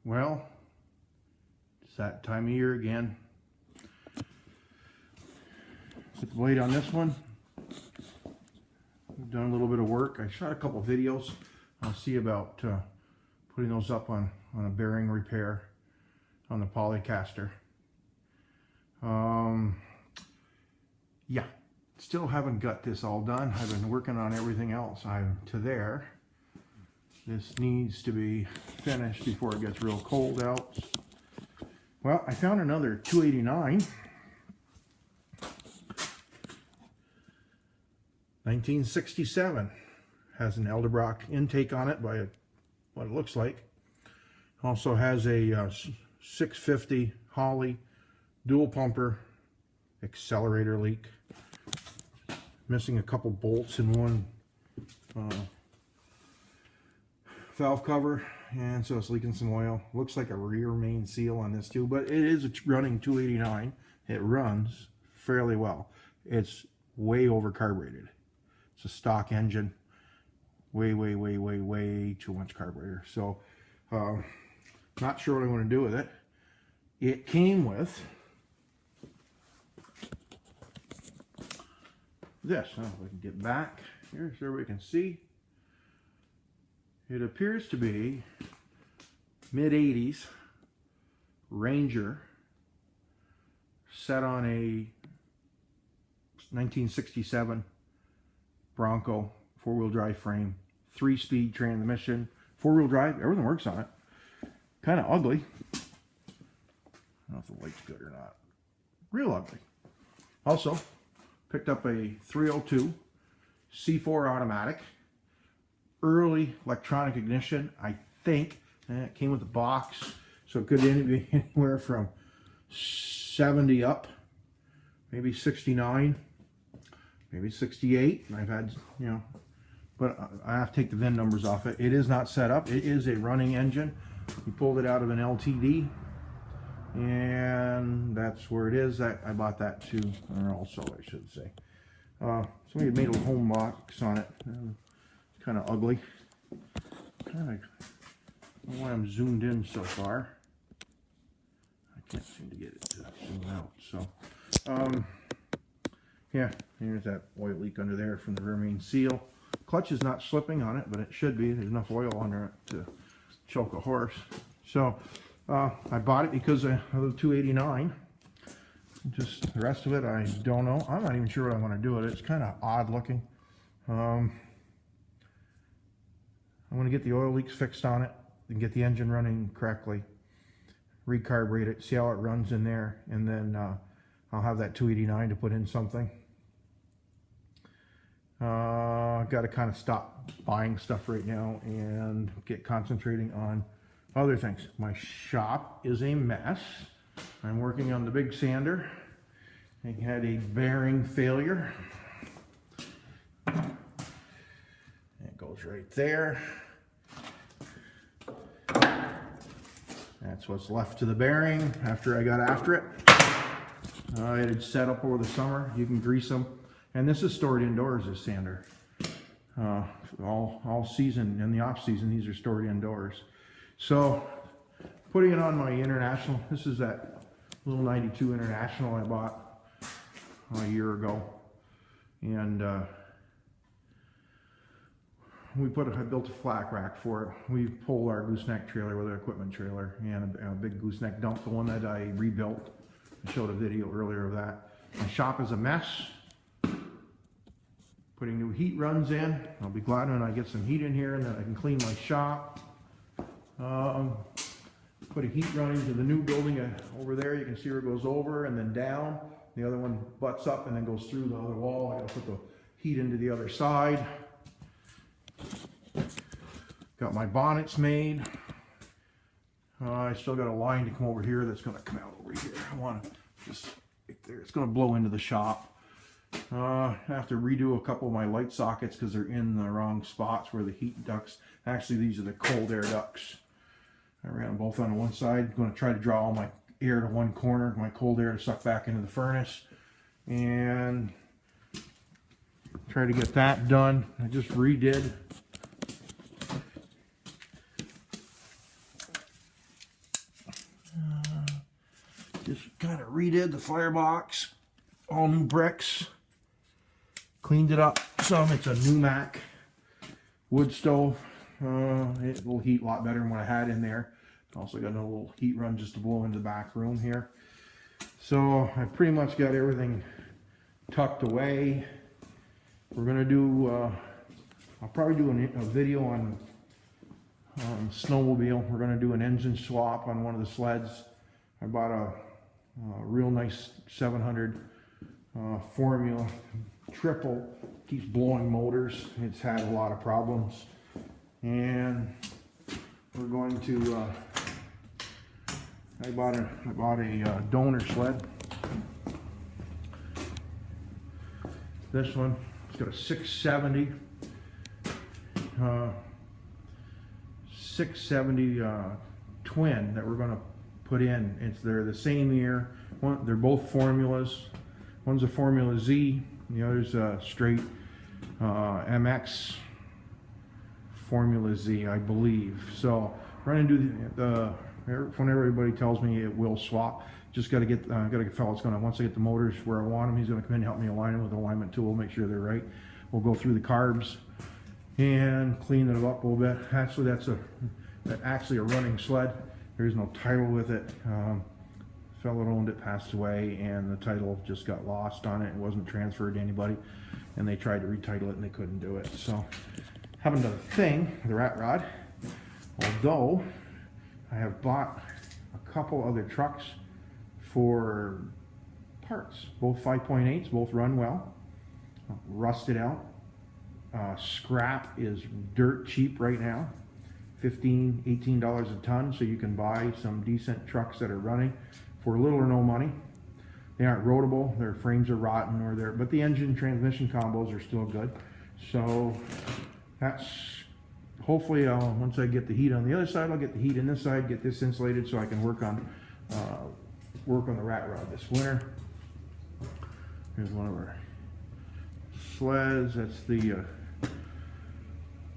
Well, it's that time of year again. Put the blade on this one. I've done a little bit of work. I shot a couple videos. I'll see about putting those up on a bearing repair on the polycaster. Yeah, still haven't got this all done. I've been working on everything else. I'm to there. This needs to be finished before it gets real cold out. Well, I found another 289. 1967. Has an Edelbrock intake on it by what it looks like. Also has a 650 Holley dual pumper accelerator leak. Missing a couple bolts in one valve cover, and so it's leaking some oil. Looks like a rear main seal on this too, but it is running 289. It runs fairly well. It's way over carbureted. It's a stock engine. Way too much carburetor. So not sure what I want to do with it. It came with this. If we can get back here so we can see. It appears to be mid-80s Ranger set on a 1967 Bronco 4-wheel drive frame, 3-speed transmission, 4-wheel drive, everything works on it. Kind of ugly. I don't know if the light's good or not. Real ugly. Also, picked up a 302 C4 automatic. Early electronic ignition, I think. It came with a box, so it could be anywhere from 70 up, maybe 69, maybe 68. I've had, but I have to take the VIN numbers off it. It is not set up. It is a running engine. We pulled it out of an LTD, and that's where it is. I bought that too, or also I should say. Somebody had made a home box on it. Kind of ugly. I don't know why I'm zoomed in so far. I can't seem to get it to zoom out. So, yeah, here's that oil leak under there from the rear main seal. Clutch is not slipping on it, but it should be. There's enough oil under it to choke a horse. So, I bought it because of the 289. Just the rest of it, I don't know. I'm not even sure what I want to do with it. It's kind of odd looking. I want to get the oil leaks fixed on it and get the engine running correctly. Recarburate it, see how it runs in there, and then I'll have that 289 to put in something. I've got to kind of stop buying stuff right now and get concentrating on other things. My shop is a mess. I'm working on the big sander. I had a bearing failure. It goes right there. That's what's left to the bearing after I got after it. It had set up over the summer. You can grease them. And this is stored indoors, this sander. All season, in the off season, these are stored indoors. So, putting it on my International. This is that little 92 International I bought a year ago. And I built a flat rack for it. We pulled our gooseneck trailer with an equipment trailer and a big gooseneck dump, the one that I rebuilt. I showed a video earlier of that. My shop is a mess. Putting new heat runs in. I'll be glad when I get some heat in here and then I can clean my shop. Put a heat run into the new building over there. You can see where it goes over and then down. The other one butts up and then goes through the other wall. I gotta put the heat into the other side. Got my bonnets made. I still got a line to come over here that's going to come out over here. I want to just right there. It's going to blow into the shop. I have to redo a couple of my light sockets because they're in the wrong spots where the heat ducts. Actually, these are the cold air ducts. I ran them both on one side. I'm going to try to draw all my air to one corner, my cold air to suck back into the furnace, and try to get that done. I just redid Just kind of redid the firebox, all new bricks, cleaned it up some. It's a Numac wood stove. It will heat a lot better than what I had in there. Also got a little heat run just to blow into the back room here. So I pretty much got everything tucked away. We're gonna do, I'll probably do a video on snowmobile. We're gonna do an engine swap on one of the sleds. I bought a real nice 700 Formula triple. Keeps blowing motors. It's had a lot of problems. And we're going to, I bought a donor sled. This one, it's got a 670 twin that we're going to put in. They're the same year. They're both formulas. One's a Formula Z, the other's a straight MX Formula Z, I believe. So we're going to do when everybody tells me it will swap. Just got to get a fellow that's going to, once I get the motors where I want them, he's going to come in and help me align them with an alignment tool, make sure they're right. We'll go through the carbs and clean it up a little bit. Actually, that's actually a running sled. There's no title with it. Fellow that owned it passed away, and the title just got lost on it. It wasn't transferred to anybody, and they tried to retitle it and they couldn't do it. So haven't done a thing with the rat rod, although I have bought a couple other trucks for parts. Both 5.8s, both run well, rusted out. Scrap is dirt cheap right now, $15, $18 a ton, so you can buy some decent trucks that are running for little or no money. They aren't roadable, their frames are rotten, but the engine transmission combos are still good. So that's, hopefully once I get the heat on the other side, I'll get the heat in this side, get this insulated so I can work on the rat rod this winter. Here's one of our sleds. That's the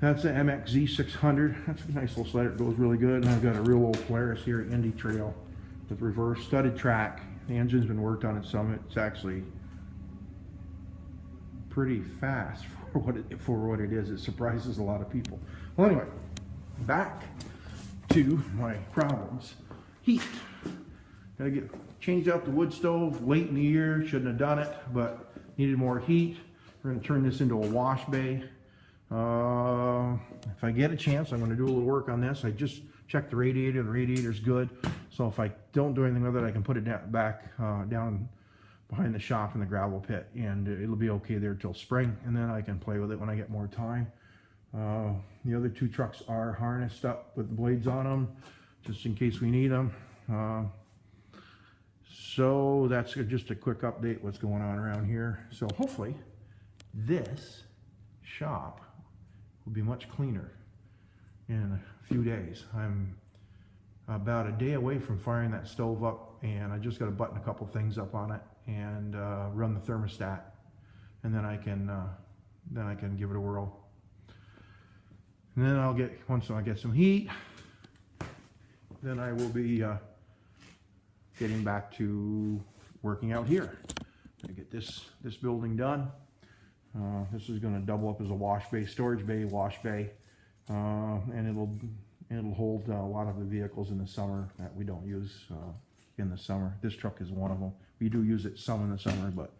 MXZ 600. That's a nice little sled. It goes really good. And I've got a real old Polaris here, Indy Trail, with reverse studded track. The engine's been worked on at Summit. It's actually pretty fast for what it is. It surprises a lot of people. Well, anyway, back to my problems. Heat. Gotta changed out the wood stove late in the year. Shouldn't have done it, but needed more heat. We're gonna turn this into a wash bay. If I get a chance, I'm going to do a little work on this. I just checked the radiator. The radiator's good. So if I don't do anything with it, I can put it back down behind the shop in the gravel pit, and it'll be okay there till spring, and then I can play with it when I get more time. The other two trucks are harnessed up with the blades on them, just in case we need them. So that's just a quick update what's going on around here. So hopefully this shop will be much cleaner in a few days. I'm about a day away from firing that stove up, and I just got to button a couple things up on it and run the thermostat, and then I can give it a whirl. And then once I get some heat, then I will be getting back to working out here. I get this building done. This is going to double up as a wash bay, storage bay, wash bay, and it'll hold a lot of the vehicles in the summer that we don't use in the summer. This truck is one of them. We do use it some in the summer, but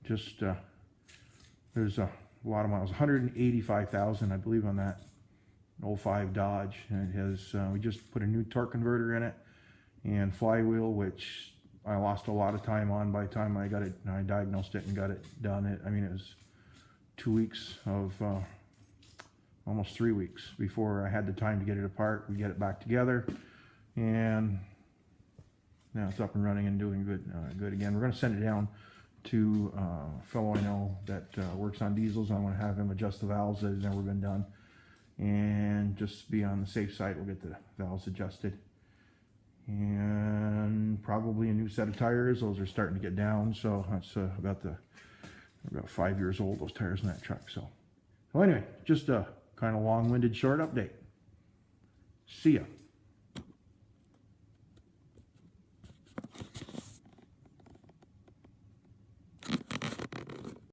there's a lot of miles. 185,000, I believe, on that 05 Dodge, and it has. We just put a new torque converter in it and flywheel, which I lost a lot of time on. By the time I diagnosed it and got it done, it was 2 weeks of almost 3 weeks before I had the time to get it apart. We get it back together, and now it's up and running and doing good again. We're going to send it down to a fellow I know that works on diesels. I want to have him adjust the valves that has never been done, and just be on the safe side, we'll get the valves adjusted. And probably a new set of tires. Those are starting to get down, so that's about 5 years old, those tires in that truck. So well, anyway, just a kind of long-winded short update. See ya.